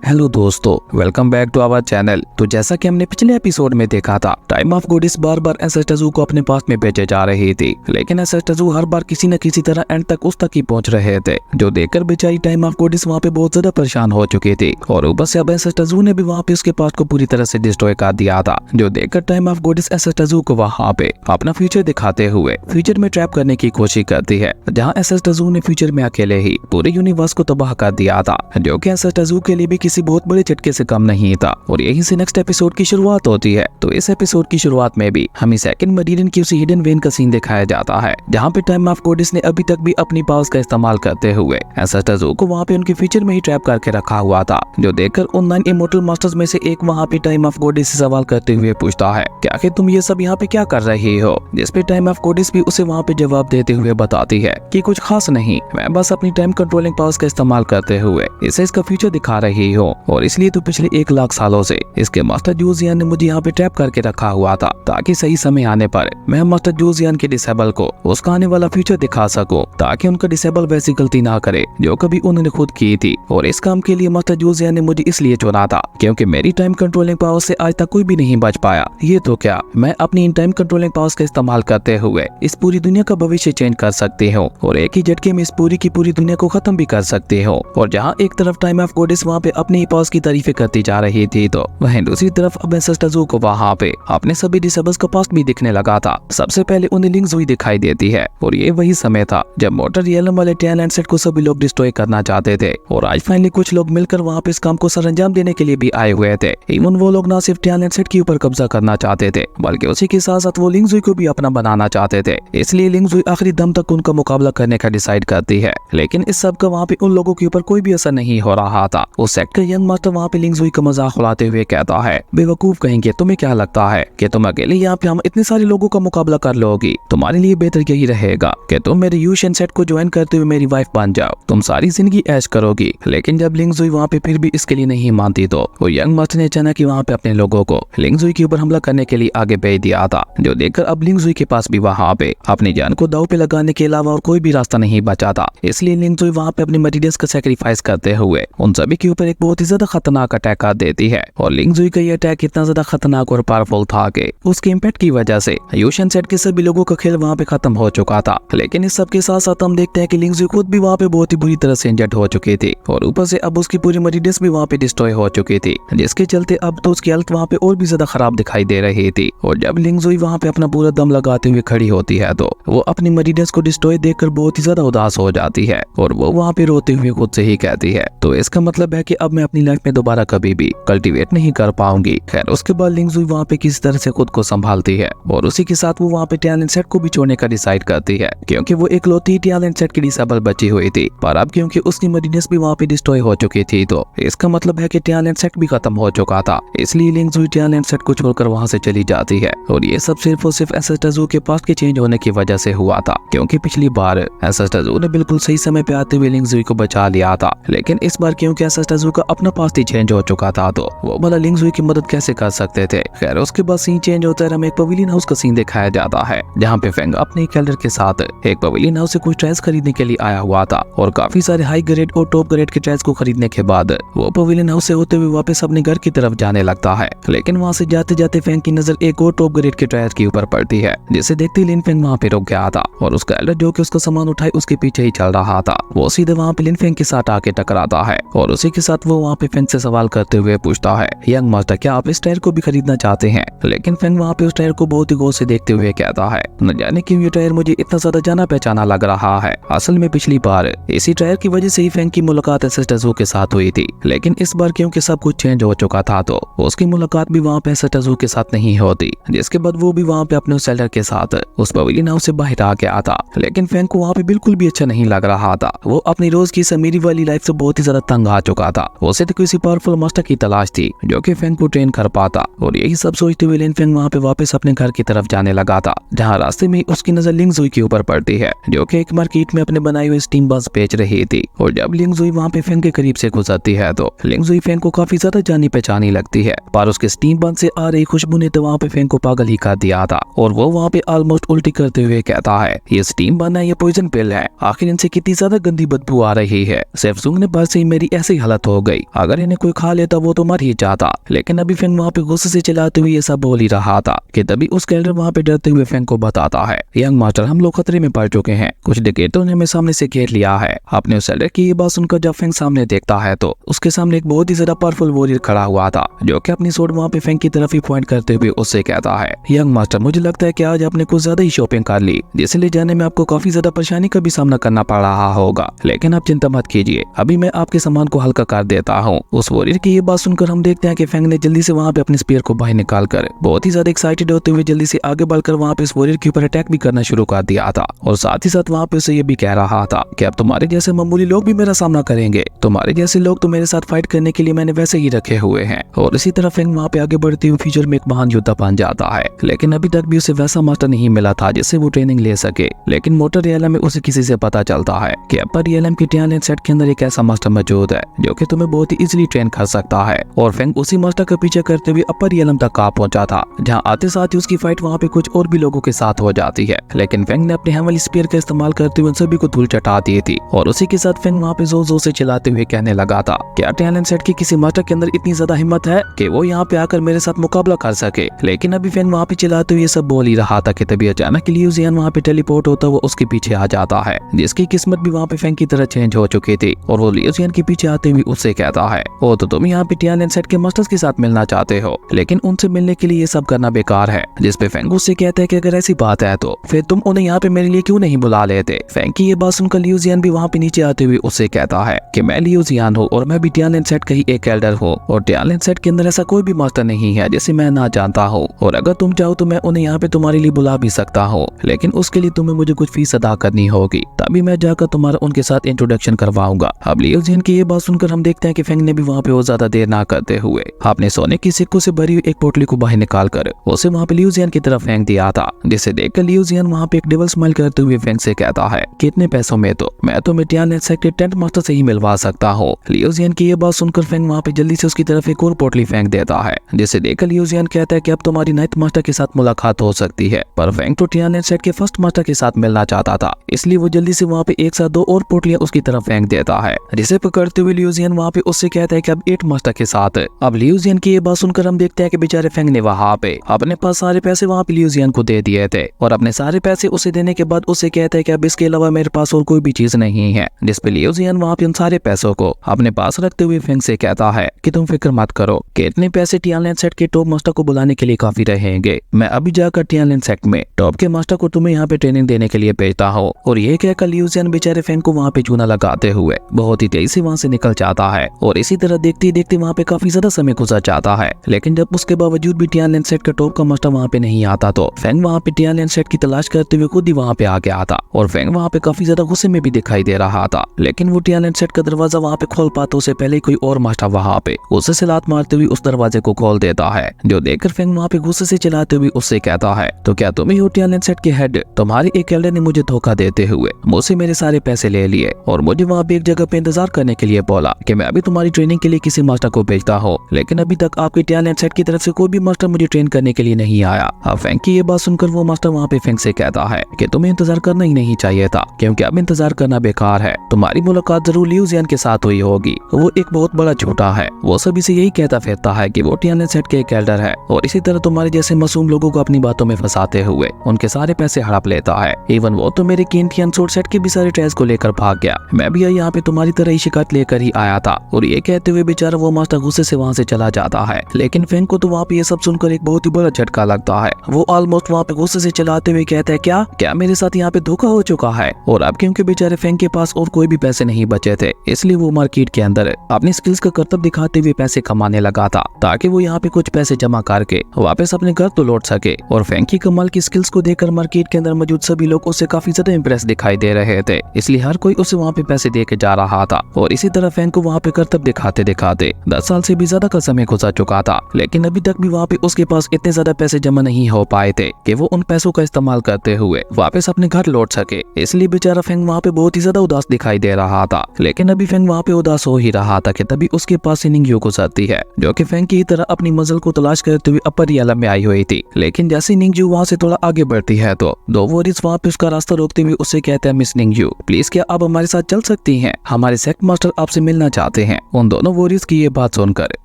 Hello दोस्तों, welcome back to our channel. तो जैसा कि हमने पिछले एपिसोड में देखा था, टाइम ऑफ गोडिस बार बार एसेस्टजू को अपने पास में भेजे जा रही थी, लेकिन एसेस्टजू हर बार किसी न किसी तरह एंड तक उस तक ही पहुंच रहे थे, जो देखकर बेचारी टाइम ऑफ गोडिस वहाँ पे बहुत ज्यादा परेशान हो चुकी थी। और ऊपर से अब एसेस्टजू ने भी वहाँ पे उसके पास को पूरी तरह से डिस्ट्रॉय कर दिया था, जो देखकर टाइम ऑफ गोडिस एसेस्टजू को वहाँ पे अपना फ्यूचर दिखाते हुए फ्यूचर में ट्रैप करने की कोशिश करती है, जहाँ एसेस्टजू ने फ्यूचर में अकेले ही पूरे यूनिवर्स को तबाह कर दिया था, जो कि एसेस्टजू के लिए भी किसी बहुत बड़े झटके से कम नहीं था। और यहीं से नेक्स्ट एपिसोड की शुरुआत होती है। तो इस एपिसोड की शुरुआत में भी हमें सेकंड मरीडियन की उसी हिडन वेन का सीन दिखाया जाता है, जहाँ पे टाइम ऑफ गोडिस ने अभी तक भी अपनी पावर्स का इस्तेमाल करते हुए एसेस्टजू को वहाँ पे उनके फ्यूचर में ही ट्रैप करके रखा हुआ था, जो देखकर उन 9 इमोर्टल मास्टर्स में से एक वहाँ पे टाइम ऑफ गोडिस से सवाल करते हुए पूछता है कि आखिर तुम ये सब यहाँ पे क्या कर रही हो, जिसपे टाइम ऑफ गोडिस भी उसे वहाँ पे जवाब देते हुए बताती है कि कुछ खास नहीं, मैं बस अपनी टाइम कंट्रोलिंग पावर्स का इस्तेमाल करते हुए इसे इसका फ्यूचर दिखा रही हूँ, और इसलिए तो पिछले 1 लाख सालों से इसके मास्टर जूजियन ने मुझे यहाँ पे ट्रैप करके रखा हुआ था, ताकि सही समय आने पर मैं मास्टर जूजियन के डिसेबल को उसका आने वाला फ्यूचर दिखा सकूं, ताकि उनका डिसेबल वैसी गलती ना करे जो कभी उन्होंने खुद की थी। और इस काम के लिए मास्टर जूजियन ने मुझे इसलिए चुना था क्योंकि मेरी टाइम कंट्रोलिंग पावर से आज तक कोई भी नहीं बच पाया। ये तो क्या, मैं अपनी इन टाइम कंट्रोलिंग पावर्स का इस्तेमाल करते हुए इस पूरी दुनिया का भविष्य चेंज कर सकती हूँ, और एक ही झटके में इस पूरी की पूरी दुनिया को खत्म भी कर सकती हूँ। और जहाँ एक तरफ टाइम ऑफ गोडिस वहाँ पे अपनी ही पावर्स की तारीफें करती जा रही थी, तो वहीं दूसरी तरफ अब एसेस्टजू को वहाँ पे अपने सभी डिसेबल्स का पास्ट भी दिखने लगा था। सबसे पहले उन्हें लिंक्सुई दिखाई देती है, और ये वही समय था जब मोटर रियलम वाले टैलेंट सेट को सभी लोग डिस्ट्रॉय करना चाहते थे, और आज फाइनली कुछ लोग मिलकर वहाँ पे इस काम को सरंजाम देने के लिए भी आए हुए थे। इवन वो लोग ना सिर्फ टैलेंट सेट के ऊपर कब्जा करना चाहते थे, बल्कि उसी के साथ साथ वो लिंक्सुई को भी अपना बनाना चाहते थे। इसलिए लिंक्सुई आखिरी दम तक उनका मुकाबला करने का डिसाइड करती है, लेकिन इस सब का वहाँ पे उन लोगों के ऊपर कोई भी असर नहीं हो रहा था। उस सेट का यंग मास्टर वहाँ पे लिंक्सुई का मजाक उड़ाते हुए कहता है, बेवकूफ कहेंगे, तुम्हें क्या लगता है कि तुम अकेले यहाँ पे हम इतने सारे लोगों का मुकाबला कर लोगी? तुम्हारे लिए बेहतर यही रहेगा कि तुम मेरे यूशन सेट को ज्वाइन करते हुए मेरी वाइफ बन जाओ, तुम सारी जिंदगी ऐश करोगी। लेकिन जब लिंक्सुई वहाँ पे फिर भी इसके लिए नहीं मानती, तो वो यंग मास्टर ने अचानक वहाँ पे अपने लोगों को लिंक्सुई के ऊपर हमला करने के लिए आगे भेज दिया था, जो देखकर अब लिंक्सुई के पास भी वहाँ पे अपनी जान को दांव पे लगाने के अलावा और कोई भी रास्ता नहीं बचा था। इसलिए लिंक्सुई वहाँ पे अपने मटेरियल्स का सैक्रिफाइस करते हुए उन सभी के ऊपर एक बहुत ही ज्यादा खतरनाक अटैक कर देती है। और लिंक्सुई का ये अटैक इतना ज्यादा खतरनाक और पावरफुल था कि उसके इम्पैक्ट की वजह से यूशन सेट के सभी लोगों का खेल वहाँ पे खत्म हो चुका था। लेकिन इस सब के साथ साथ हम देखते हैं कि लिंक्सुई खुद भी वहाँ पे बहुत ही बुरी तरह से इंजर्ड हो चुकी थी, और ऊपर से अब उसकी पूरी मटेरियल्स भी वहाँ पे डिस्ट्रॉय हो चुकी थी, जिसके चलते अब तो उसकी हालत वहाँ पे और भी ज्यादा खराब दिखाई दे रही थी। और जब लिंक्सुई वहाँ पे अपना पूरा दम लगाते हुए खड़ी होती है, तो वो अपनी मटेरियल्स को डिस्ट्रॉय देखकर बहुत ही ज्यादा उदास हो जाती है, और वो वहाँ पे रोते हुए खुद से ही कहती है, तो इसका मतलब है कि अब मैं अपनी लाइफ में दोबारा कभी भी कल्टीवेट नहीं कर पाऊंगी। खैर, उसके बाद लिंक्सुई वहाँ पे किसी तरह से खुद को संभालती है, और उसी के साथ वो वहाँ पे टैलेंट सेट को भी छोड़ने का डिसाइड करती है, क्योंकि वो इकलौती टैलेंट सेट की डिसेबल बची हुई थी। पर अब क्योंकि उसकी मटेरियल्स भी वहाँ पे डिस्ट्रॉय हो चुकी थी, तो इसका मतलब है कि टैलेंट सेट भी खत्म हो चुका था। इसलिए लिंक्सुई टैलेंट सेट को छोड़कर वहाँ से चली जाती है, और ये सब सिर्फ और सिर्फ एसेस्टजू के पास्ट के चेंज होने की वजह से हुआ था, क्योंकि पिछली बार एसेस्टजू ने बिल्कुल सही समय पे आते हुए लिंक्सुई को बचा लिया था। लेकिन इस बार क्योंकि एसेस्टजू का अपना पास्ट ही चेंज हो चुका था, तो वो भला लिंक्सुई की मदद कैसे कर सकते थे। खैर, उसके बाद सीन चेंज होता है, हमें एक पवेलियन हाउस का सीन दिखाया जाता है, जहाँ पे फेंग अपने कैलर के साथ एक पवेलियन हाउस से कुछ टाइल्स खरीदने के लिए आया हुआ था, और काफी सारे हाई ग्रेड और टॉप ग्रेड के टाइल्स को खरीदने के बाद वो पवेलियन हाउस से होते हुए वापस अपने घर की तरफ जाने लगता है। लेकिन वहाँ से जाते जाते फेंग की नजर एक और टॉप ग्रेड के टाइल्स के ऊपर पड़ती है, जिसे देखते ही लिन फेंग वहाँ पे रुक गया था, और उसका एल्डर जो कि उसका सामान उठाए उसके पीछे ही चल रहा था, वो सीधे वहाँ पे लिन फेंग के साथ आके टकराता है, और उसी के साथ वो वहाँ पे फेंग से सवाल करते हुए पूछता है, यंग मास्टर, क्या आप इस टायर को भी खरीदना चाहते हैं? लेकिन फेंग वहाँ पे उस टायर को बहुत ही गौर से देखते हुए कहता है, न जाने क्यों ये टायर मुझे इतना ज्यादा जाना पहचाना लग रहा है। असल में पिछली बार इसी टायर की वजह से ही फेंग की मुलाकात एसेस्टजू के साथ हुई थी, लेकिन इस बार क्योंकि सब कुछ चेंज हो चुका था, तो उसकी मुलाकात भी वहाँ पे एसेस्टजू के साथ नहीं होती, जिसके बाद वो भी वहाँ पे अपने सेलर के साथ उस पवेलियन हाउस से बाहर आ गया था। लेकिन फेंग को वहाँ पे बिल्कुल भी अच्छा नहीं लग रहा था, वो अपनी रोज की समीरी वाली लाइफ से बहुत ही ज्यादा तंग आ चुका था। उसे तो किसी पावरफुल मास्टर की तलाश थी जो कि फेंग को ट्रेन कर पाता, और यही सब सोचते हुए लिन फेंग वहाँ पे वापस अपने घर की तरफ जाने लगा था, जहाँ रास्ते में उसकी नजर लिंक्सुई के ऊपर पड़ती है, जो कि एक मार्केट में अपने बनाए हुए स्टीम बस बेच रही थी। और जब लिंक्सुई वहाँ पे फेंग के करीब से गुजरती है, तो लिंक्सुई फेंग को काफी ज्यादा जानी पहचानी लगती है, पर उसके स्टीम बस से आ रही खुशबू ने तो वहाँ पे फेंग को पागल ही कर दिया था, और वो वहाँ पे ऑलमोस्ट उल्टी करते हुए कहता है, ये स्टीम बन है, ये पॉइजन पिल है, आखिर इनसे कितनी ज्यादा गंदी बदबू आ रही है। सिर्फ सूंघने पर से ही मेरी ऐसी हालत हो गई। गई। अगर इन्हें कोई खा लेता वो तो मर ही जाता। लेकिन अभी फेंग वहाँ पे गुस्से से चिल्लाते हुए ये सब बोल ही रहा था कि तभी उस कैल्डर वहाँ पे डरते हुए फेंग को बताता है, यंग मास्टर, हम लोग खतरे में पड़ चुके हैं। कुछ डिकेटरों ने हमें सामने से घेर लिया है। अपने उस एल्डर की ये बात सुनकर जब फेंग सामने देखता है तो उसके सामने एक बहुत ही ज्यादा पावरफुल वॉरियर खड़ा हुआ था, जो कि अपनी स्वॉर्ड वहाँ पे फेंग की तरफ ही पॉइंट करते हुए उससे कहता है, यंग मास्टर, मुझे लगता है कि आज आपने कुछ ज्यादा ही शॉपिंग कर ली, जिसे ले जाने में आपको काफी ज्यादा परेशानी का भी सामना करना पड़ रहा होगा। लेकिन आप चिंता मत कीजिए, अभी मैं आपके सामान को हल्का कर देता हूँ। उस वॉरियर की ये बात सुनकर हम देखते हैं कि फेंग ने जल्दी से वहाँ पे अपने स्पीयर को बाहर निकाल कर बहुत ही ज्यादा एक्साइटेड होते हुए जल्दी से आगे बढ़कर वहाँ पे इस वॉरियर के ऊपर अटैक भी करना शुरू कर दिया था। और साथ ही साथ वहाँ पे उसे ये भी कह रहा था कि अब तुम्हारे जैसे मामूली लोग भी मेरा सामना करेंगे, तुम्हारे जैसे लोग तो मेरे साथ फाइट करने के लिए मैंने वैसे ही रखे हुए हैं। और इसी तरह फेंग वहाँ पे आगे बढ़ते हुए फ्यूचर में एक महान योद्धा बन जाता है। लेकिन अभी तक भी उसे वैसा मास्टर नहीं मिला था जिससे वो ट्रेनिंग ले सके। लेकिन मोटर रियलम में उसे किसी से पता चलता है कि अपर रियलम की टैलेंट सेट के अंदर एक ऐसा मास्टर मौजूद है जो कि तुम्हें बहुत ही इजीली ट्रेन कर सकता है। और फेंग उसी मास्टर का पीछे करते हुए अपर रियलम तक आ पहुंचा था, जहां आते साथ ही उसकी फाइट वहां पे कुछ और भी लोगों के साथ हो जाती है। लेकिन फेंग ने अपने हैमल स्पीयर का इस्तेमाल करते हुए उन सभी को धूल चटा दी थी। और उसी के साथ फेंग वहां पे जोर जोर से चिल्लाते हुए कहने लगा था, क्या टैलेंट सेट की किसी मास्टर के अंदर इतनी ज्यादा हिम्मत है कि वो यहाँ पे आकर मेरे साथ मुकाबला कर सके। लेकिन अभी फेंग वहाँ पे चिल्लाते हुए सब बोल ही रहा था कि तभी अचानक लियू जियान वहाँ पे टेलीपोर्ट होता हुआ उसके पीछे आ जाता है, जिसकी किस्मत भी वहाँ पे फेंग की तरह चेंज हो चुकी थी। और वो लियू जियान के पीछे आते हुए उससे कहता है, ओ तो तुम यहाँ पे टैलेंट सेट के मास्टर्स के साथ मिलना चाहते हो, लेकिन उनसे मिलने के लिए ये सब करना बेकार है। जिस पे फेंग उससे कहता है कि अगर ऐसी बात है तो फिर तुम उन्हें यहाँ पे मेरे लिए क्यों नहीं बुला लेते। फेंग की ये बात सुनकर लियू जियान भी वहाँ पे नीचे आते हुए उससे कहता है कि मैं लियू जियान हूँ और मैं भी टैलेंट सेट का ही एक एल्डर हूँ, और टैलेंट सेट के अंदर ऐसा कोई भी मास्टर नहीं है जिसे मैं ना जानता हूँ, और अगर तुम चाहो तो मैं उन्हें यहाँ पे तुम्हारे लिए बुला भी सकता हूँ, लेकिन उसके लिए तुम्हें मुझे कुछ फीस अदा करनी होगी, तभी मैं जाकर तुम्हारा उनके साथ इंट्रोडक्शन करवाऊंगा। अब लियू जियान की ये बात सुनकर हम देखते हैं कि फेंग ने भी वहाँ पे और ज्यादा देर ना करते हुए अपने सोने की सिक्कों से भरी हुई एक पोटली को बाहर निकाल कर उसे वहाँ पे लियू जियान की तरफ फेंक दिया था, जिसे देखकर लियू जियान वहाँ पे एक डबल स्माइल करते हुए फेंग से कहता है, कितने पैसों में? तो मैं तो टैलेंट सेट के टेंट मास्टर से ही मिलवा सकता हूँ। लियू जियान की ये बात सुनकर फेंग वहाँ पे जल्दी से उसकी तरफ एक और पोटली फेंक देता है, जिसे देखकर लियू जियान कहता है कि अब तुम्हारी नाइन्थ मास्टर के साथ मुलाकात हो सकती है। पर फेंग तो टैलेंट सेट के फर्स्ट मास्टर के साथ मिलना चाहता था, इसलिए वो जल्दी से वहाँ पे एक साथ दो और पोटलियां उसकी तरफ फेंक देता है, जिसे पकड़ते हुए लियू जियान वहाँ पे उससे कहता है कि अब 8 मास्टर के साथ। अब लियू जियान की ये बात सुनकर हम देखते हैं कि बेचारे फेंग ने वहाँ पे अपने पास सारे पैसे वहाँ पे लियू जियान को दे दिए थे, और अपने सारे पैसे उसे देने के बाद उसे कहता है कि अब इसके अलावा मेरे पास और कोई भी चीज नहीं है। जिसपे लियू जियान वहाँ पे उन सारे पैसों को अपने पास रखते हुए फेंग से कहता है कि तुम फिक्र मत करो कि इतने पैसे टैलेंट सेट के टॉप मास्टर को बुलाने के लिए काफी रहेंगे। मैं अभी जाकर टैलेंट सेट में टॉप के मास्टर को तुम्हें यहाँ पे ट्रेनिंग देने के लिए भेजता हूँ। और ये कहकर लियू जियान बेचारे फेंग को वहाँ पे चूना लगाते हुए बहुत ही तेजी से वहाँ से निकल जाता है। और इसी तरह देखते देखते वहाँ पे काफी ज्यादा समय गुजर जाता है। लेकिन जब उसके बावजूद भी टैलेंट सेट का टॉप का मास्टर वहाँ पे नहीं आता तो फेंग वहाँ पे टैलेंट सेट की तलाश करते हुए खुद ही वहाँ पे आ गया था। और फेंग वहाँ पे काफी ज्यादा गुस्से में भी दिखाई दे रहा था। लेकिन वो टैलेंट सेट का दरवाजा वहाँ पे खोल पाता उससे पहले कोई और मास्टर वहाँ पे उसे से लात मारते हुए उस दरवाजे को खोल देता है, जो देखकर फेंग वहाँ पे गुस्से से चिल्लाते हुए उससे कहता है, तो क्या तुम ही हो टैलेंट सेट के हेड? तुम्हारे एक एल्डर ने मुझे धोखा देते हुए मुझसे मेरे सारे पैसे ले लिए और मुझे वहाँ पे एक जगह पे इंतजार करने के लिए बोला कि मैं अभी तुम्हारी ट्रेनिंग के लिए किसी मास्टर को भेजता हूँ, लेकिन अभी तक आपके टैलेंट सेट की तरफ से कोई भी मास्टर मुझे ट्रेन करने के लिए नहीं आया। अब फेंग की ये बात सुनकर वो मास्टर वहाँ पे फेंग से कहता है कि तुम्हें इंतजार करना ही नहीं चाहिए था, क्योंकि अब इंतजार करना बेकार है। तुम्हारी मुलाकात जरूर लियू जियान के साथ हुई होगी, वो एक बहुत बड़ा झूठा है। वो सभी से यही कहता फिरता है कि वो टैलेंट सेट के एक एल्डर है, और इसी तरह तुम्हारे जैसे मासूम लोगों को अपनी बातों में फंसाते हुए उनके सारे पैसे हड़प लेता है। इवन वो तो मेरे कीमती सोर्ड सेट के भी सारे ट्रेस को लेकर भाग गया। मैं भी यहाँ पे तुम्हारी तरह ही शिकायत लेकर ही आया था। और ये कहते हुए बेचारा वो मास्टर गुस्से से वहाँ से चला जाता है। लेकिन फेंग को तो वहाँ पे ये सब सुनकर एक बहुत ही बड़ा झटका लगता है। वो ऑलमोस्ट वहाँ पे गुस्से से चलाते हुए कहता है, क्या मेरे साथ यहाँ पे धोखा हो चुका है? और अब क्योंकि बेचारे फेंग के पास और कोई भी पैसे नहीं बचे थे, इसलिए वो मार्केट के अंदर अपनी स्किल्स का करतब दिखाते हुए पैसे कमाने लगा था, ताकि वो यहाँ पे कुछ पैसे जमा करके वापस अपने घर तो लौट सके। और फेंग की कमाल की स्किल्स को देखकर मार्केट के अंदर मौजूद सभी लोग उससे काफी ज्यादा इंप्रेस दिखाई दे रहे थे, इसलिए हर कोई उसे वहाँ पे पैसे दे के जा रहा था। और इसी तरह फेंग को वहाँ पे करतब दिखाते दिखाते 10 साल से भी ज्यादा का समय गुजर चुका था, लेकिन अभी तक भी वहाँ पे उसके पास इतने ज्यादा पैसे जमा नहीं हो पाए थे कि वो उन पैसों का इस्तेमाल करते हुए वापस अपने घर लौट सके। इसलिए बेचारा फेंग वहाँ पे बहुत ही ज्यादा उदास दिखाई दे रहा था। लेकिन अभी फेंग वहाँ पे उदास हो ही रहा था कि तभी उसके पास से निंगयू गुजरती है, जो कि फेंग की तरह अपनी मंजिल को तलाश करते हुए अपर रियालम में आई हुई थी। लेकिन जैसे निंगयू वहाँ से थोड़ा आगे बढ़ती है तो दो वॉरियर्स वहाँ पे उसका रास्ता रोकते हुए उससे कहते हैं, मिस निंगयू प्लीज क्या आप हमारे साथ चल सकती हैं? हमारे सेक्ट मास्टर आपसे मिलना चाहते हैं। उन दोनों वॉरियर्स की ये बात सुनकर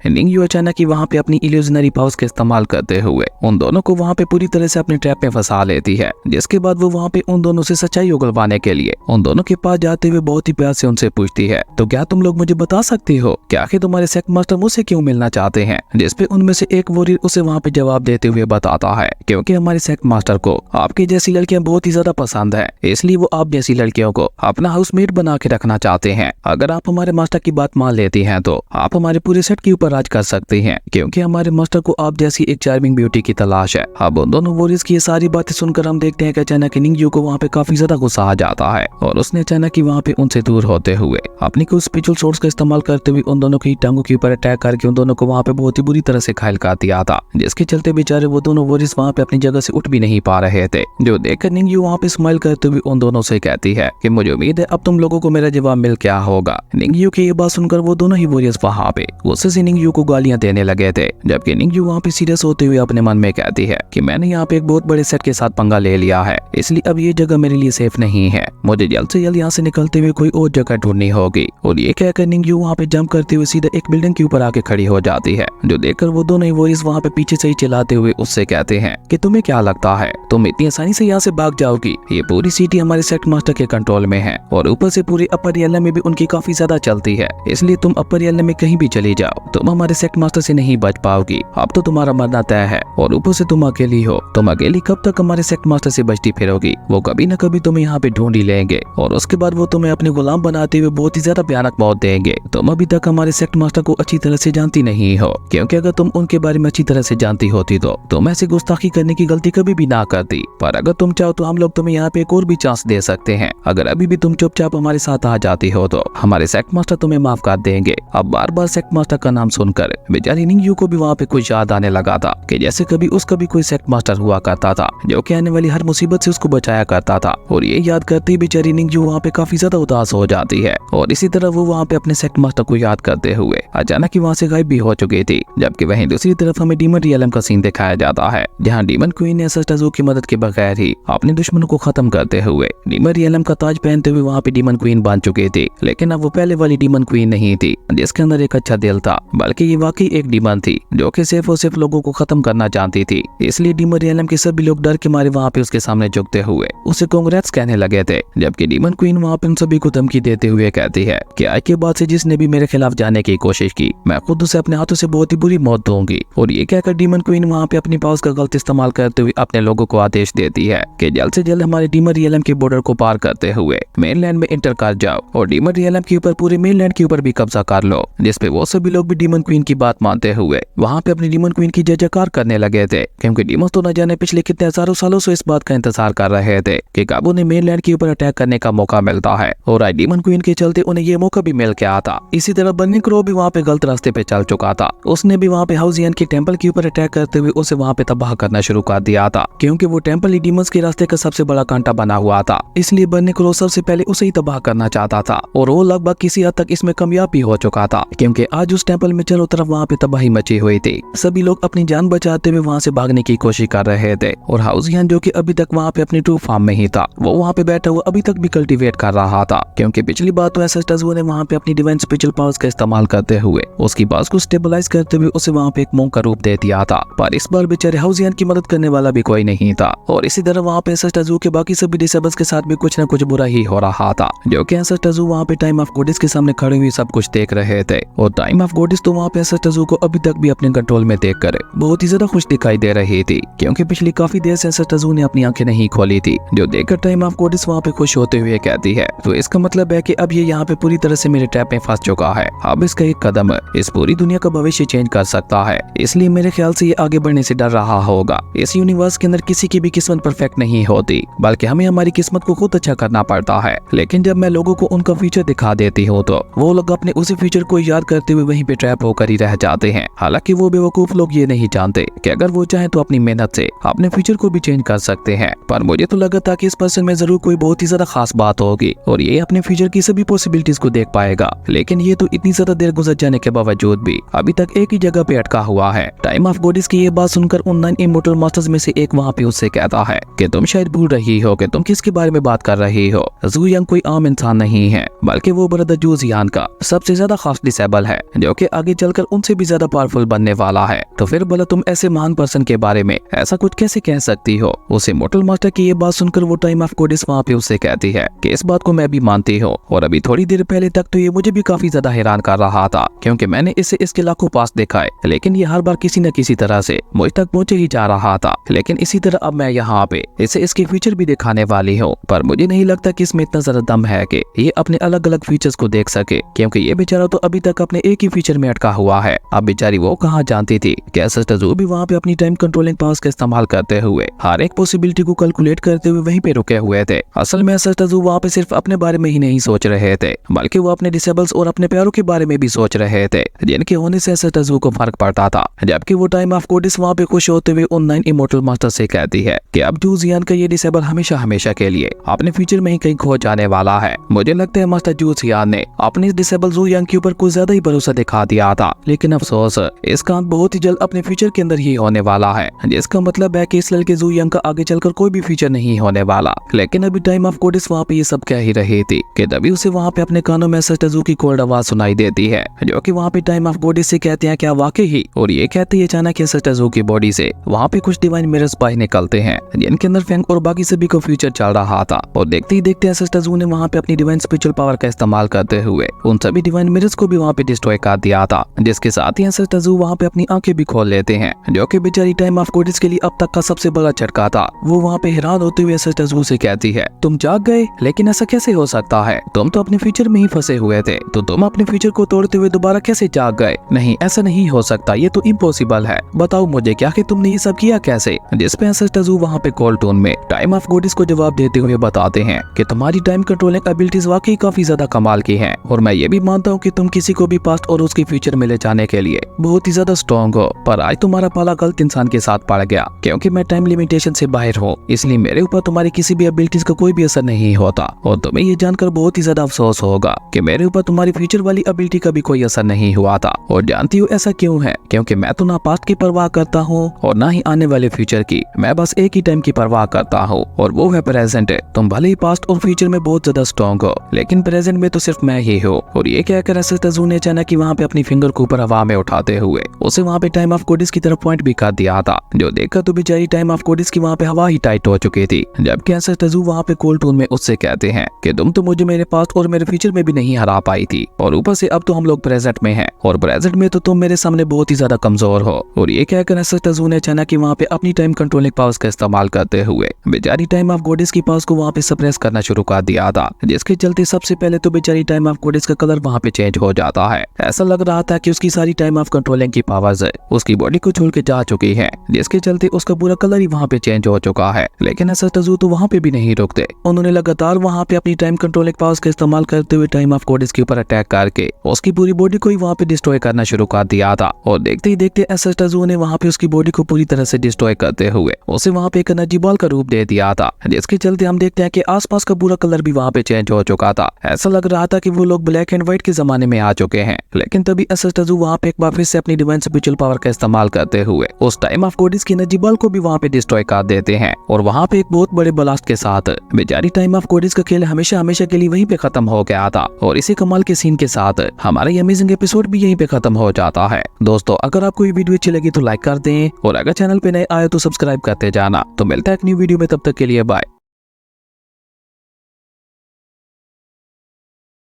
निंग यू अचानक ही वहाँ पे अपनी इल्यूजनरी पावर्स का इस्तेमाल करते हुए उन दोनों को वहाँ पे पूरी तरह से अपने ट्रैप में फंसा लेती है। जिसके बाद वो वहाँ पे उन दोनों से सच्चाई उगलवाने के लिए उन दोनों के पास जाते हुए बहुत ही प्यार से उनसे पूछती है, तो क्या तुम लोग मुझे बता सकती हो कि आखिर तुम्हारे सेक्ट मास्टर मुझसे क्यों मिलना चाहते हैं? जिसपे उनमें से एक वॉरियर उसे वहाँ पे जवाब देते हुए बताता है, क्योंकि हमारे सेक्ट मास्टर को आपकी जैसी लड़कियां बहुत ही ज्यादा पसंद है, इसलिए वो आप जैसी लड़कियों को अपना हाउसमेट बना के रखना चाहते हैं। अगर आप हमारे मास्टर की बात मान लेती हैं तो आप हमारे पूरे सेट के ऊपर राज कर सकती हैं, क्योंकि हमारे मास्टर को आप जैसी एक चार्मिंग ब्यूटी की तलाश है। अब उन दोनों वॉरियर्स की ये सारी बातें सुनकर हम देखते हैं कि अचानक निंग यू को वहाँ पे काफी ज्यादा गुस्सा आ जाता है और उसने अचानक ही वहाँ पे उनसे दूर होते हुए अपनी कुछ स्पिरिचुअल सोर्स का इस्तेमाल करते हुए उन दोनों की टांगों के ऊपर अटैक करके उन दोनों को वहाँ पे बहुत ही बुरी तरह से घायल कर दिया था, जिसके चलते बेचारे वो दोनों वॉरियर्स वहाँ पे अपनी जगह से उठ भी नहीं पा रहे थे। जो देखकर निंग यू वहाँ पे स्माइल करते हुए उन दोनों से कहती है कि मुझे उम्मीद है अब तुम लोगों को मेरा जवाब मिल क्या होगा। निंग यू की ये बात सुनकर वो दोनों ही वॉरियर्स वहाँ पे गुस्से से निंग यू को गालियां देने लगे थे, जबकि निंग यू वहाँ पे सीरियस होते हुए अपने मन में कहती है कि मैंने यहाँ पे एक बहुत बड़े सेट के साथ पंगा ले लिया है, इसलिए अब ये जगह मेरे लिए सेफ नहीं है। मुझे जल्द से जल्द यहाँ से निकलते हुए कोई और जगह ढूंढनी होगी। और ये कहकर निंग यू वहाँ पे जंप करते हुए सीधा एक बिल्डिंग के ऊपर आके खड़ी हो जाती है। जो देखकर वो दोनों ही वॉरियर्स वहाँ पे पीछे से ही चिल्लाते हुए उससे कहते हैं कि तुम्हें क्या लगता है तुम इतनी आसानी से यहाँ से भाग जाओगी? ये पूरी सिटी हमारे सेक्ट मास्टर के कंट्रोल में है और ऊपर से पूरे अपर एरिया में भी उनकी काफी ज्यादा चलती है, इसलिए तुम अपर एरिया में कहीं भी चली जाओ तुम हमारे सेक्ट मास्टर से नहीं बच पाओगी। अब तो तुम्हारा मरना तय है और ऊपर से तुम अकेली हो। तुम अकेली कब तक हमारे सेक्ट मास्टर से बचती फिरोगी? वो कभी न कभी तुम्हें यहाँ पे ढूंढ ही लेंगे और उसके बाद वो तुम्हें अपने गुलाम बनाते हुए बहुत ही ज्यादा भयानक मौत देंगे। तुम अभी तक हमारे सेक्ट मास्टर को अच्छी तरह से जानती नहीं हो, क्योंकि अगर तुम उनके बारे में अच्छी तरह से जानती होती तो तुम ऐसी गुस्ताखी करने की गलती कभी भी ना करती। पर अगर तुम चाहो तो हम लोग तुम्हें यहाँ पे एक और भी चांस दे सकते हैं। अगर अभी भी तुम चुपचाप हमारे साथ आ जाती हो तो हमारे सेक्ट मास्टर तुम्हें माफ कर देंगे। अब बार बार सेक्ट मास्टर का नाम सुनकर बेचारी निंग यू को भी वहाँ पे कुछ याद आने लगा था कि जैसे कभी उसका भी कोई सेक्ट मास्टर हुआ करता था जो कि आने वाली हर मुसीबत से उसको बचाया करता था। और ये याद करते ही बेचारी निंग यू वहाँ पे काफी ज्यादा उदास हो जाती है और इसी तरह वो वहाँ पे अपने सेक्ट मास्टर को याद करते हुए अचानक ही वहाँ से गायब भी हो चुकी थी। जबकि वहीं दूसरी तरफ हमें डीमन रियलम का सीन दिखाया जाता है, जहाँ डीमन क्वीन ने एसेस्टर्स की मदद के बगैर ही अपने दुश्मनों को खत्म करते हुए डीमन रियलम का ताज पहनते हुए वहाँ पे डीमन क्वीन बन चुकी थी। लेकिन अब वो पहले वाली डीमन क्वीन नहीं थी जिसके अंदर एक अच्छा दिल था, बल्कि ये वाकई एक डीमन थी जो कि सिर्फ और सिर्फ लोगों को खत्म करना चाहती थी। इसलिए डीमन रियलम के सभी लोग डर के मारे वहाँ पे उसके सामने झुकते हुए उसे कांग्रेट्स कहने लगे थे। जबकि डीमन क्वीन वहाँ पे उन सभी को धमकी देते हुए कहती है कि आज के बाद से जिसने भी मेरे खिलाफ जाने की कोशिश की मैं खुद उसे अपने हाथों से बहुत ही बुरी मौत दूंगी। और ये कहकर डीमन क्वीन वहाँ पे अपनी पावर्स का गलत इस्तेमाल करते हुए अपने लोगों को आदेश देती है कि जल्द से जल्द हमारे डीमन रियलम के बॉर्डर को पार करते हुए मेनलैंड में इंटर कर जाओ और डीमन रियलम के ऊपर पूरे मेनलैंड के ऊपर भी कब्जा कर लो। जिसपे वो सभी लोग भी डीमन क्वीन की बात मानते हुए वहाँ पे अपनी डीमन क्वीन की जय जयकार करने लगे थे, क्योंकि डीमंस तो न जाने पिछले कितने हजारों सालों से इस बात का इंतजार कर रहे थे कि कब उन्हें मेनलैंड के ऊपर अटैक करने का मौका मिलता है। और आज डीमन क्वीन के चलते उन्हें ये मौका भी मिल गया था। इसी तरह बर्निंग क्रो भी वहाँ पे गलत रास्ते पे चल चुका था। उसने भी वहाँ पे हाउसियन के टेम्पल के ऊपर अटैक करते हुए उसे वहाँ पे तबाह करना शुरू कर दिया था, क्योंकि वो टेम्पल ही डीमंस के रास्ते का सबसे बड़ा कांटा बना हुआ था। इसलिए बर्निंग क्रो सबसे पहले उसे ही तबाह करना चाहता था और वो लगभग किसी हद तक इसमें कामयाब भी हो चुका था, क्योंकि आज उस टेम्पल में चारों तरफ वहाँ पे तबाही मची हुई थी। सभी लोग अपनी जान बचाते हुए वहाँ से भागने की कोशिश कर रहे थे और हाउसियन जो कि अभी तक वहाँ पे अपनी ट्रू फॉर्म में ही था, वो वहाँ पे बैठा हुआ अभी तक भी कल्टीवेट कर रहा था, क्योंकि पिछली बार तो एसेस्टर्स ने वहाँ पे अपनी डिवाइन स्पिरिचुअल पावर्स का इस्तेमाल करते हुए उसकी पावर्स को स्टेबलाइज करते हुए उसे वहाँ पे एक मोंक का रूप दे दिया था। पर इस बार बेचारे हाउसियन की मदद करने वाला भी कोई नहीं था और इसी तरह वहाँ पे एसेस्टर्स के बाकी सभी डिसेबल्स के साथ भी कुछ न कुछ बुरा ही हो रहा था, जो कि एसेस्टर्स वहाँ पे टाइम ऑफ गॉडेस के सामने खड़े हुए सब कुछ देख रहे थे। और टाइम ऑफ गॉडेस तो वहाँ पे एसेस्टर्स को अभी तक भी अपने कंट्रोल में देखकर बहुत ही ज्यादा खुश दिखाई दे रही थी, क्योंकि पिछली काफी देर से एसेस्टर्स ने अपनी आंखें नहीं खोली थी। जो देखकर टाइम ऑफ गॉडेस वहाँ पे खुश होते हुए कहती है, तो इसका मतलब है कि अब ये यहाँ पे पूरी तरह से मेरे ट्रैप में फंस चुका है। अब इसका एक कदम इस पूरी दुनिया का भविष्य चेंज कर सकता है, इसलिए मेरे ख्याल से ये आगे बढ़ने से डर रहा होगा। इस यूनिवर्स के अंदर किसी की भी किस्मत परफेक्ट नहीं होती, बल्कि हमें हमारी किस्मत को खुद अच्छा करना पड़ता है। लेकिन जब मैं लोगों को उनका फ्यूचर दिखा देती हूँ तो वो लोग अपने उसी फ्यूचर को याद करते हुए वहीं पे ट्रैप होकर ही रह जाते हैं। हालांकि वो बेवकूफ लोग ये नहीं जानते कि अगर वो चाहे तो अपनी मेहनत से अपने फ्यूचर को भी चेंज कर सकते हैं। पर मुझे तो लगा था कि इस पर्सन में जरूर कोई बहुत ही ज्यादा खास बात होगी और ये अपने फ्यूचर की सभी पॉसिबिलिटीज को देख पाएगा, लेकिन ये तो इतनी ज्यादा देर गुजर जाने के बावजूद भी अभी तक एक ही जगह पे अटका हुआ है। टाइम ऑफ गॉडेस की ये बात सुनकर उन 9 इमोर्टल मास्टर्स में से एक वहाँ पे उससे कहता है कि तुम शायद भूल रही हो कि तुम किसके बारे में बात कर रही हो। जू यंग कोई आम इंसान नहीं है, बल्कि वो ब्रदर जू जियान का सबसे ज्यादा खास डिसेबल है जो कि आगे चलकर उनसे भी ज्यादा पावरफुल बनने वाला है। तो फिर बोला तुम ऐसे महान पर्सन के बारे में ऐसा कुछ कैसे कह सकती हो। उसे मोटल मास्टर की ये बात सुनकर वो टाइम ऑफ गॉडेस वहाँ पे उससे कहती है कि इस बात को मैं भी मानती हूँ और अभी थोड़ी देर पहले तक तो ये मुझे भी काफी ज्यादा हैरान कर रहा था क्योंकि मैंने इसे इसके लाखों पास देखा है, लेकिन ये हर बार किसी न किसी तरह से मुझ तक पहुंचे ही जा रहा था। लेकिन इसी तरह अब मैं यहाँ पे इसे इसके फीचर भी दिखाने वाली हूँ, पर मुझे नहीं लगता कि इसमें इतना ज्यादा दम है कि ये अपने अलग अलग फीचर्स को देख सके, क्योंकि ये बेचारा तो अभी तक अपने एक ही फीचर में अटका हुआ है। अब बेचारी वो कहाँ जानती थी कि एसेस्टजू भी वहाँ पे अपनी टाइम कंट्रोलिंग पावर्स का इस्तेमाल करते हुए हर एक पॉसिबिलिटी को कैलकुलेट करते हुए वहीं पे रुके हुए थे। असल में एसेस्टजू वहाँ पे सिर्फ अपने बारे में ही नहीं सोच रहे थे, बल्कि वो अपने डिसेबल्स और अपने प्यारों के बारे में भी सोच रहे थे जिनके होने से एसेस्टजू को फर्क पड़ता था। जबकि वो टाइम ऑफ गॉडेस वहाँ पे खुश होते हुए उन 9 इमोर्टल मास्टर से कहती है कि अब जू जियान का ये डिसेबल हमेशा हमेशा के लिए अपने फ्यूचर में ही कहीं खो जाने वाला है। मुझे लगता है मास्टर जू जियान ने अपने इस डिसेबल जू यांग के ऊपर कुछ ज्यादा ही भरोसा दिखा दिया था, लेकिन अफसोस इसका अंत बहुत ही जल्द अपने फ्यूचर के अंदर ही होने वाला है, जिसका मतलब है कि इस लड़के जू यांग का आगे चलकर कोई भी फ्यूचर नहीं होने वाला। लेकिन अभी टाइम ऑफ गॉडेस वहाँ पे ये सब कह ही रही थी कि तभी उसे वहाँ पे अपने कानों में एसेस्टजू की कोल्ड आवाज सुनाई देती है जो कि वहाँ पे टाइम ऑफ गॉडेस से कहते हैं क्या वाकई ही, और ये कहते ही अचानक एसेस्टजू की बॉडी से वहाँ पे कुछ डिवाइन मिरर्स बाहर निकलते हैं जिनके अंदर फैंग और बाकी सभी को फ्यूचर चल रहा था। और देखते ही देखते एसेस्टजू ने वहाँ पे अपनी डिवाइन स्पिरिचुअल पावर का इस्तेमाल करते हुए उन सभी डिवाइन मिरर्स को भी वहाँ पे डिस्ट्रॉय कर दिया था, जिसके साथ ही एसेस्टजू वहाँ पे अपनी आंखें भी खोल लेते हैं जो कि बेचारी टाइम ऑफ गॉडेस के लिए अब तक का सबसे बड़ा झटका था। वो वहाँ पे हैरान होते हुए एसेस्टजू से कहती है तुम जाग गए, लेकिन ऐसा कैसे हो सकता है, तुम तो अपने फ्यूचर में ही फंसे हुए थे, तो तुम अपने फ्यूचर को तोड़ते हुए दोबारा कैसे जाग गए। नहीं, ऐसा नहीं हो सकता, ये तो इम्पॉसिबल है, बताओ मुझे क्या कि तुमने ये सब किया कैसे। जिस पे एसेस्टजू वहाँ पे कॉल टोन में टाइम ऑफ गॉडेस को जवाब देते हुए बताते हैं कि तुम्हारी टाइम कंट्रोलिंग एबिलिटीज वाकई काफी ज्यादा कमाल की हैं, और मैं ये भी मानता हूँ कि तुम किसी को भी पास्ट और उसके फ्यूचर में ले जाने के लिए बहुत ही ज्यादा स्ट्रॉन्ग हो, पर आज तुम्हारा पाला गलत इंसान के साथ पड़ गया क्योंकि मैं टाइम लिमिटेशन से बाहर हूँ, इसलिए मेरे ऊपर तुम्हारी किसी भी एबिलिटीज का कोई भी असर नहीं होता। और तुम्हें ये जानकर बहुत ही ज्यादा अफसोस होगा कि मेरे ऊपर तुम्हारी फ्यूचर वाली एबिलिटी का भी कोई असर नहीं हुआ था। और जानती हो ऐसा क्यों है, क्योंकि मैं तो ना पास्ट की परवाह करता हूँ और ना ही आने वाले फ्यूचर की, मैं बस एक ही टाइम की परवाह करता हूँ और वो है प्रेजेंट। तुम भले ही पास्ट और फ्यूचर में बहुत ज्यादा स्ट्रॉन्ग हो, लेकिन प्रेजेंट में तो सिर्फ मैं ही हूँ। और ये कहकर एसेस्टजू ने अचानक ही वहाँ पे अपनी फिंगर को ऊपर हवा में उठाते हुए उसे वहाँ पे टाइम ऑफ गॉडेस की तरफ पॉइंट भी कर दिया था, जो देखकर तो बेचारी टाइम ऑफ गॉडेस की वहाँ पे हवा ही टाइट हो चुकी थी। जबकि एसेस्टजू वहाँ पे कोल्ड टोन में उससे कहते हैं कि तुम तो मुझे मेरे पास्ट और मेरे फ्यूचर में भी नहीं हरा पाई थी, और ऊपर से अब तो हम लोग प्रेजेंट में हैं, और प्रेजेंट में तो तुम मेरे सामने बहुत ही ज्यादा कमजोर हो। और ये कहकर एसेस्टजू ने अचानक ही वहाँ पे अपनी टाइम कंट्रोलिंग पावर्स का इस्तेमाल करते हुए बेचारी टाइम ऑफ गॉडेस की पावर्स को वहाँ पे सप्रेस करना शुरू कर दिया था, जिसके चलते सबसे पहले तो बेचारी टाइम ऑफ गॉडेस का कलर वहाँ पे चेंज हो जाता है। ऐसा लग रहा था कि उसकी सारी टाइम ऑफ कंट्रोलिंग की पावर्स उसकी बॉडी को छोड़ के जा चुकी है, जिसके चलते उसका पूरा कलर ही वहाँ पे चेंज हो चुका है। लेकिन एसेस्टजू तो वहाँ पे भी नहीं रुकते, उन्होंने लगातार वहाँ पे अपनी टाइम कंट्रोलिंग पावर्स का इस्तेमाल करते हुए टाइम ऑफ गॉडेस के ऊपर अटैक करके उसकी पूरी बॉडी को ही वहाँ पे डिस्ट्रॉय करना शुरू कर दिया था। और देखते ही देखते एसेस्टजू ने वहाँ पे उसकी बॉडी को पूरी तरह से डिस्ट्रॉय करते हुए उसे वहाँ पे एक एनर्जी बॉल का रूप दे दिया था, जिसके चलते हम देखते हैं कि आसपास का पूरा कलर भी वहाँ पे चेंज हो चुका था। ऐसा लग रहा था कि वो लोग ब्लैक एंड व्हाइट के जमाने में आ चुके हैं। लेकिन तभी एसेस्टजू वहाँ पे एक बार फिर से अपनी डिवाइन स्पिरिचुअल पावर का इस्तेमाल करते हुए उस टाइम ऑफ गॉडेस की एनर्जी बॉल को भी वहाँ पे डिस्ट्रॉय कर देते हैं, और वहाँ पे एक बहुत बड़े ब्लास्ट के साथ बेचारी टाइम ऑफ गॉडेस का खेल हमेशा हमेशा के लिए वहीं पे खत्म हो गया था। और इसी कमाल के सीन के साथ हमारा ये अमेजिंग एपिसोड भी यहीं पे खत्म हो जाता है। दोस्तों, अगर आपको ये वीडियो अच्छी लगी तो लाइक कर दें, और अगर चैनल पे नए आए तो सब्सक्राइब करते जाना। तो मिलता है एक न्यू वीडियो में, तब तक के लिए बाय।